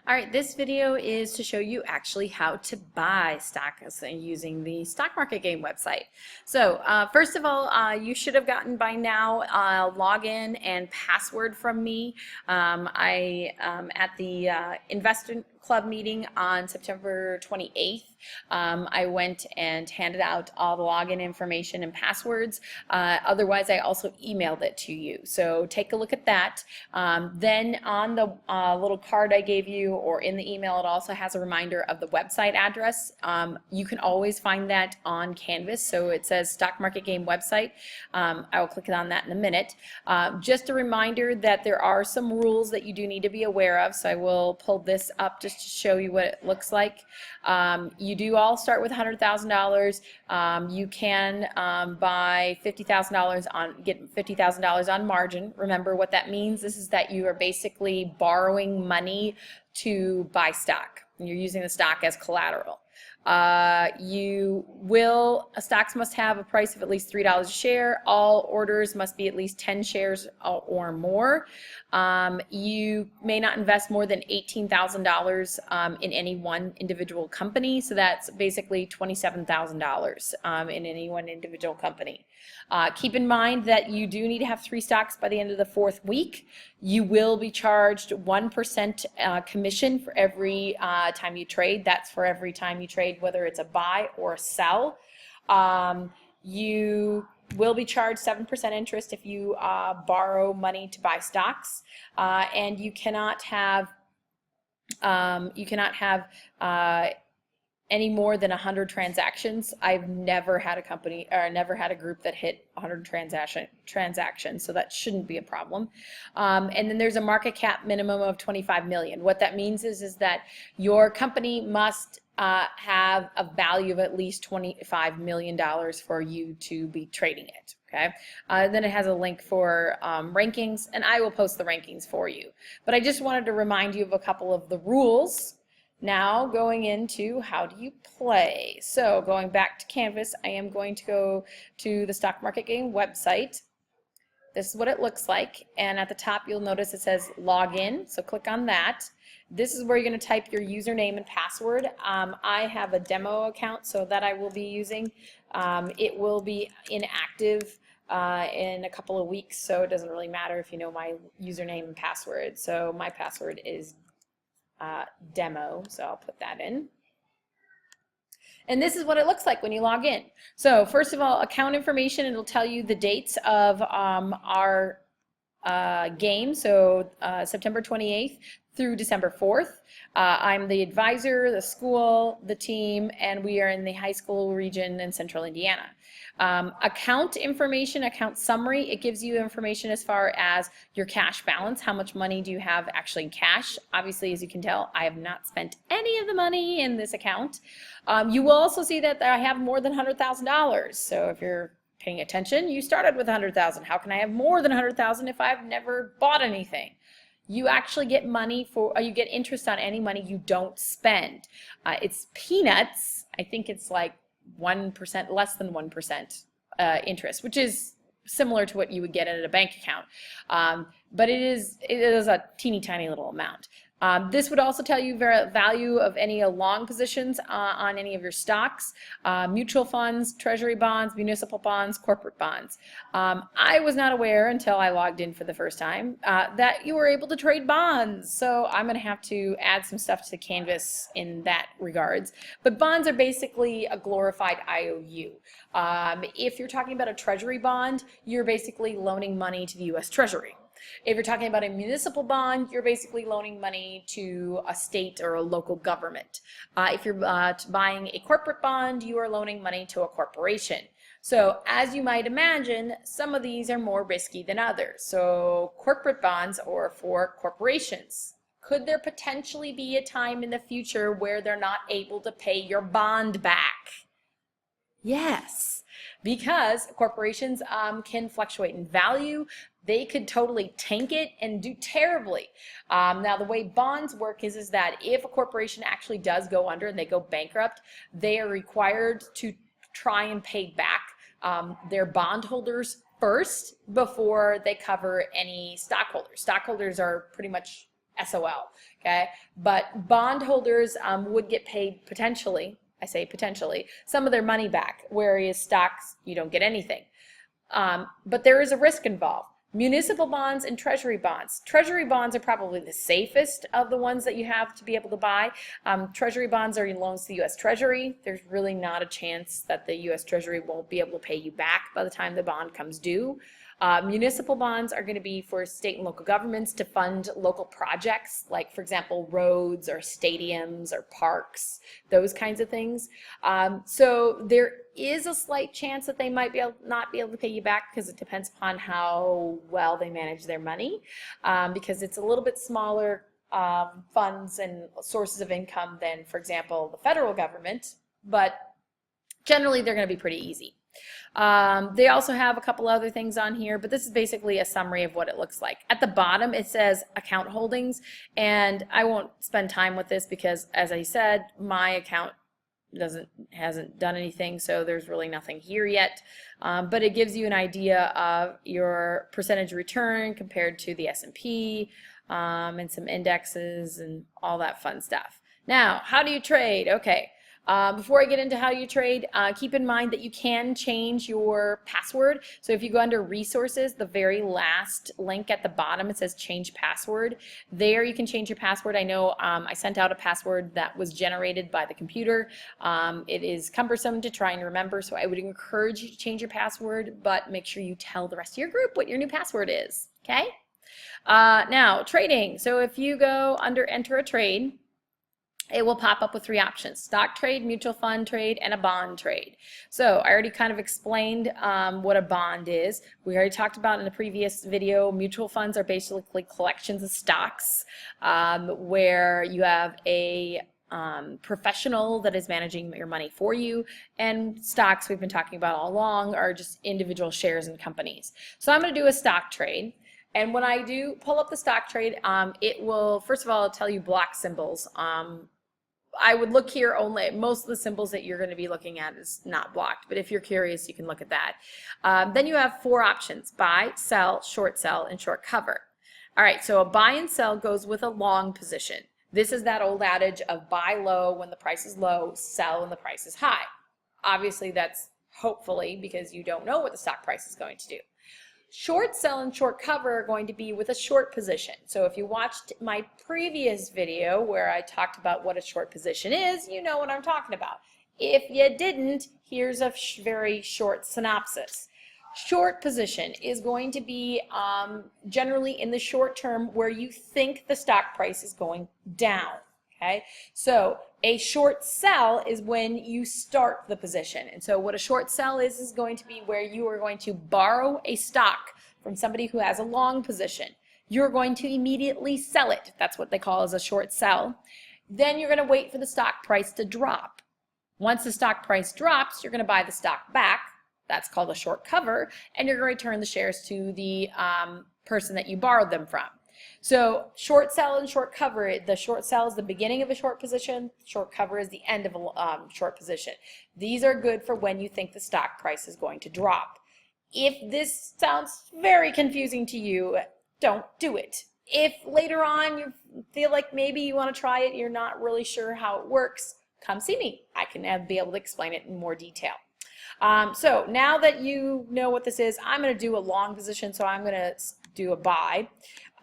All right, this video is to show you actually how to buy stock using the stock market game website. So first of all, you should have gotten by now a login and password from me. At the Investor Club meeting on September 28th, I went and handed out all the login information and passwords. Otherwise, I also emailed it to you. So take a look at that. Then on the little card I gave you, or in the email, it also has a reminder of the website address. You can always find that on Canvas. So it says Stock Market Game website. I will click on that in a minute. Just a reminder that there are some rules that you do need to be aware of. So I will pull this up just to show you what it looks like. You do all start with $100,000. You can buy $50,000 get $50,000 on margin. Remember what that means. This is that you are basically borrowing money to buy stock. You're using the stock as collateral. Stocks must have a price of at least $3 a share. All orders must be at least 10 shares or more. You may not invest more than $18,000 in any one individual company. So that's basically $27,000 in any one individual company. Keep in mind that you do need to have 3 stocks by the end of the 4th week. You will be charged 1% commission for every time you trade. That's for every time you trade, whether it's a buy or a sell. You will be charged 7% interest if you borrow money to buy stocks, and you cannot have any more than 100 transactions. I've never had a company or never had a group that hit 100 transactions, so that shouldn't be a problem. And then there's a market cap minimum of 25 million. What that means is that your company must have a value of at least $25 million for you to be trading it. Okay. Then it has a link for rankings, and I will post the rankings for you. But I just wanted to remind you of a couple of the rules. Now going into how do you play. So going back to Canvas, I am going to go to the Stock Market Game website. This is what it looks like, and at the top you'll notice it says login, so click on that. This is where you're going to type your username and password. I have a demo account, so that I will be using. It will be inactive in a couple of weeks, so it doesn't really matter if you know my username and password. So my password is demo, so I'll put that in. And this is what it looks like when you log in. So first of all, account information, it'll tell you the dates of our game, so September 28th through December 4th. I'm the advisor, the school, the team, and we are in the high school region in central Indiana. Account information, account summary, it gives you information as far as your cash balance. How much money do you have actually in cash? Obviously, as you can tell, I have not spent any of the money in this account. You will also see that I have more than $100,000. So if you're paying attention, you started with $100,000. How can I have more than $100,000 if I've never bought anything? You actually get money you get interest on any money you don't spend. It's peanuts. I think it's like 1%, less than 1% interest, which is similar to what you would get at a bank account. But it is a teeny tiny little amount. This would also tell you the value of any long positions on any of your stocks, mutual funds, treasury bonds, municipal bonds, corporate bonds. I was not aware until I logged in for the first time that you were able to trade bonds. So I'm going to have to add some stuff to Canvas in that regards. But bonds are basically a glorified IOU. If you're talking about a treasury bond, you're basically loaning money to the U.S. Treasury. If you're talking about a municipal bond, you're basically loaning money to a state or a local government. If you're buying a corporate bond, you are loaning money to a corporation. So as you might imagine, some of these are more risky than others. So corporate bonds are for corporations. Could there potentially be a time in the future where they're not able to pay your bond back? Yes, because corporations can fluctuate in value. They could totally tank it and do terribly. Now, the way bonds work is that if a corporation actually does go under and they go bankrupt, they are required to try and pay back their bondholders first before they cover any stockholders. Stockholders are pretty much SOL, okay? But bondholders would get paid potentially, I say potentially, some of their money back, whereas stocks, you don't get anything. But there is a risk involved. Municipal bonds and treasury bonds. Treasury bonds are probably the safest of the ones that you have to be able to buy. Treasury bonds are loans to the U.S. Treasury. There's really not a chance that the U.S. Treasury won't be able to pay you back by the time the bond comes due. Municipal bonds are going to be for state and local governments to fund local projects, like, for example, roads or stadiums or parks, those kinds of things. So there is a slight chance that they might not be able to pay you back, because it depends upon how well they manage their money, because it's a little bit smaller funds and sources of income than, for example, the federal government, but generally they're going to be pretty easy. They also have a couple other things on here, but this is basically a summary of what it looks like. At the bottom it says account holdings, and I won't spend time with this because, as I said, my account hasn't done anything, so there's really nothing here yet. But it gives you an idea of your percentage return compared to the S&P, and some indexes and all that fun stuff. Now, how do you trade? Okay. Before I get into how you trade, keep in mind that you can change your password. So if you go under resources, the very last link at the bottom, it says change password. There you can change your password. I know I sent out a password that was generated by the computer. It is cumbersome to try and remember, so I would encourage you to change your password, but make sure you tell the rest of your group what your new password is, okay? Now, trading. So if you go under enter a trade, it will pop up with three options: stock trade, mutual fund trade, and a bond trade. So I already kind of explained what a bond is. We already talked about in the previous video, mutual funds are basically collections of stocks where you have a professional that is managing your money for you, and stocks, we've been talking about all along, are just individual shares in companies. So I'm going to do a stock trade. And when I do pull up the stock trade, it will, first of all, tell you block symbols. I would look here only. Most of the symbols that you're going to be looking at is not blocked, but if you're curious, you can look at that. Then you have four options: buy, sell, and short cover. All right, so a buy and sell goes with a long position. This is that old adage of buy low when the price is low, sell when the price is high. Obviously, that's hopefully because you don't know what the stock price is going to do. Short sell and short cover are going to be with a short position. So if you watched my previous video where I talked about what a short position is, you know what I'm talking about. If you didn't, here's a very short synopsis. Short position is going to be generally in the short term where you think the stock price is going down. Okay, so a short sell is when you start the position. And so what a short sell is going to be where you are going to borrow a stock from somebody who has a long position. You're going to immediately sell it. That's what they call as a short sell. Then you're going to wait for the stock price to drop. Once the stock price drops, you're going to buy the stock back. That's called a short cover, and you're going to return the shares to the person that you borrowed them from. So short sell and short cover, the short sell is the beginning of a short position, short cover is the end of a short position. These are good for when you think the stock price is going to drop. If this sounds very confusing to you, don't do it. If later on you feel like maybe you want to try it, you're not really sure how it works, come see me. I can be able to explain it in more detail. So now that you know what this is, I'm going to do a long position, so I'm going to do a buy.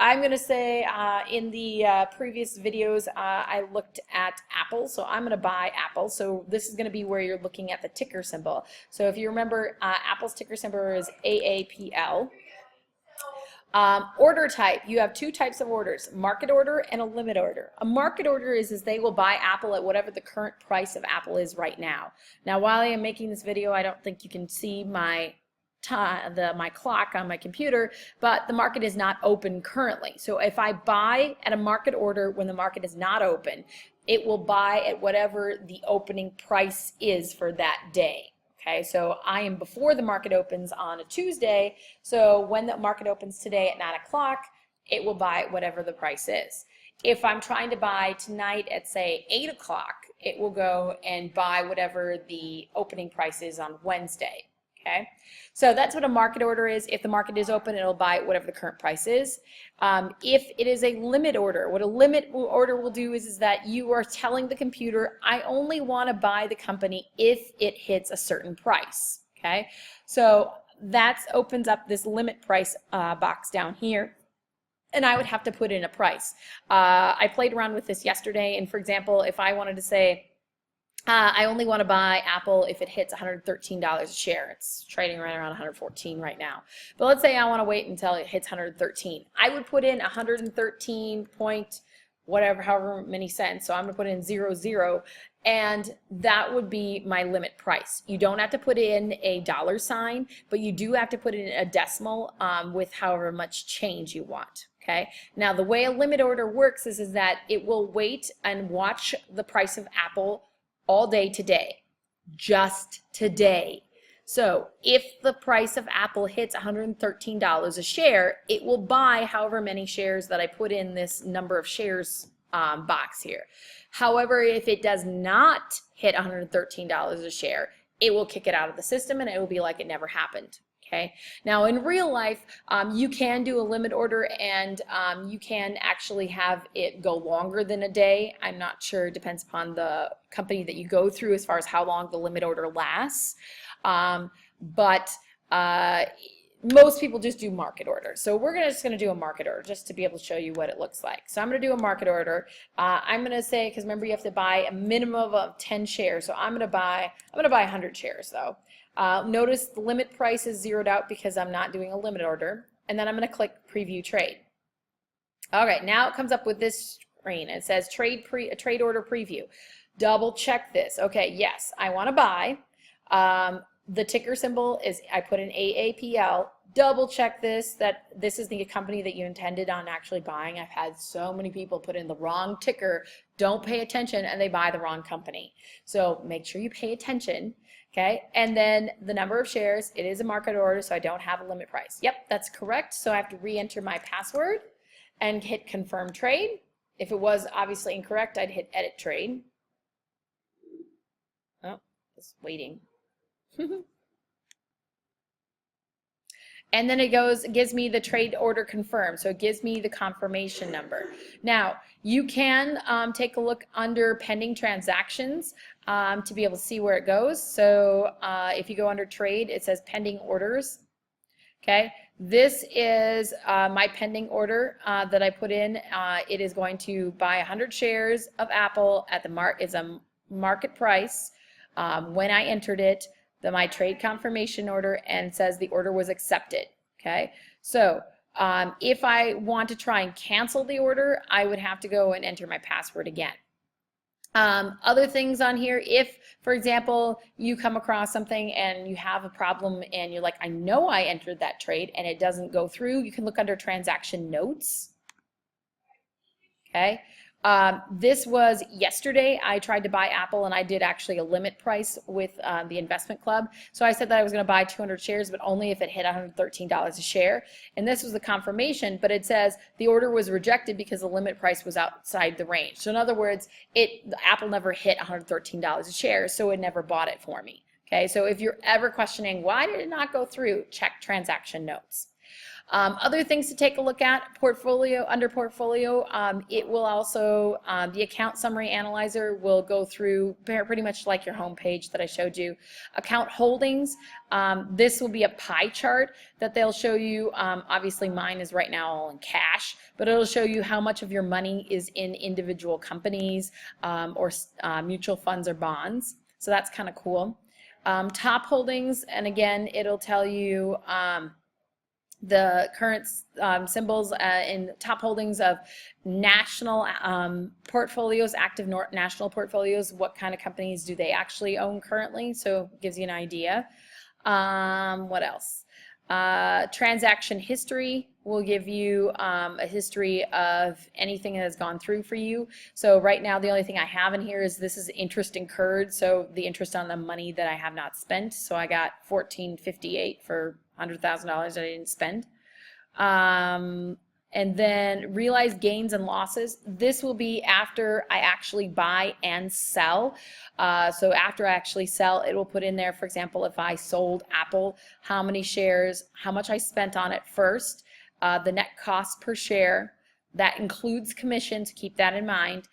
I'm going to say in the previous videos I looked at Apple, so I'm going to buy Apple. So this is going to be where you're looking at the ticker symbol. So if you remember, Apple's ticker symbol is AAPL. Order type, you have two types of orders: market order and a limit order. A market order is they will buy Apple at whatever the current price of Apple is right now. Now, while I am making this video, I don't think you can see my my clock on my computer, but the market is not open currently. So if I buy at a market order when the market is not open, it will buy at whatever the opening price is for that day. Okay, so I am before the market opens on a Tuesday, so when the market opens today at 9 o'clock, it will buy at whatever the price is. If I'm trying to buy tonight at, say, 8 o'clock, it will go and buy whatever the opening price is on Wednesday. Okay, so that's what a market order is. If the market is open, it'll buy whatever the current price is. If it is a limit order, what a limit order will do is that you are telling the computer, I only want to buy the company if it hits a certain price. Okay, so that opens up this limit price box down here. And I would have to put in a price. I played around with this yesterday, and for example, if I wanted to say, I only want to buy Apple if it hits $113 a share. It's trading right around 114 right now. But let's say I want to wait until it hits 113. I would put in 113 point whatever, however many cents. So I'm going to put in 00, and that would be my limit price. You don't have to put in a dollar sign, but you do have to put in a decimal with however much change you want. Okay. Now the way a limit order works is that it will wait and watch the price of Apple all day today, just today. So if the price of Apple hits $113 a share, it will buy however many shares that I put in this number of shares box here. However, if it does not hit $113 a share, it will kick it out of the system and it will be like it never happened. Okay. Now in real life, you can do a limit order, and you can actually have it go longer than a day. I'm not sure, it depends upon the company that you go through as far as how long the limit order lasts. But most people just do market orders. So we're just going to do a market order just to be able to show you what it looks like. So I'm going to do a market order. I'm going to say, because remember you have to buy a minimum of 10 shares. So I'm going to buy 100 shares though. Notice the limit price is zeroed out because I'm not doing a limit order. And then I'm going to click preview trade. All right, now it comes up with this screen. It says trade order preview. Double check this. Okay, yes, I want to buy. The ticker symbol is, I put in AAPL. Double check this, that this is the company that you intended on actually buying. I've had so many people put in the wrong ticker, don't pay attention, and they buy the wrong company. So make sure you pay attention. Okay, and then the number of shares, it is a market order, so I don't have a limit price. Yep, that's correct. So I have to re-enter my password and hit confirm trade. If it was obviously incorrect, I'd hit edit trade. Oh, it's waiting. And then it gives me the trade order confirmed. So it gives me the confirmation number. Now, you can take a look under pending transactions to be able to see where it goes. So if you go under trade, it says pending orders. Okay, this is my pending order that I put in. It is going to buy 100 shares of Apple at the market price when I entered it. My trade confirmation order, and says the order was accepted. Okay, so if I want to try and cancel the order, I would have to go and enter my password again. Other things on here, if for example you come across something and you have a problem and you're like, I know I entered that trade and it doesn't go through, you can look under transaction notes. Okay. This was yesterday. I tried to buy Apple and I did actually a limit price with the investment club. So I said that I was going to buy 200 shares, but only if it hit $113 a share. And this was the confirmation, but it says the order was rejected because the limit price was outside the range. So in other words, Apple never hit $113 a share, so it never bought it for me. Okay, so if you're ever questioning why did it not go through, check transaction notes. Other things to take a look at, portfolio, under portfolio, it will also, the account summary analyzer will go through pretty much like your home page that I showed you. Account holdings, this will be a pie chart that they'll show you. Obviously mine is right now all in cash, but it'll show you how much of your money is in individual companies or mutual funds or bonds. So that's kind of cool. Top holdings, and again, it'll tell you the current symbols in top holdings of national portfolios, active national portfolios. What kind of companies do they actually own currently? So it gives you an idea. What else? Transaction history will give you a history of anything that has gone through for you. So right now the only thing I have in here is this is interest incurred, so the interest on the money that I have not spent. So I got $14.58 for $100,000 that I didn't spend. And then realized gains and losses. This will be after I actually buy and sell. So after I actually sell, it will put in there, for example, if I sold Apple, how many shares, how much I spent on it first, the net cost per share. That includes commissions, keep that in mind.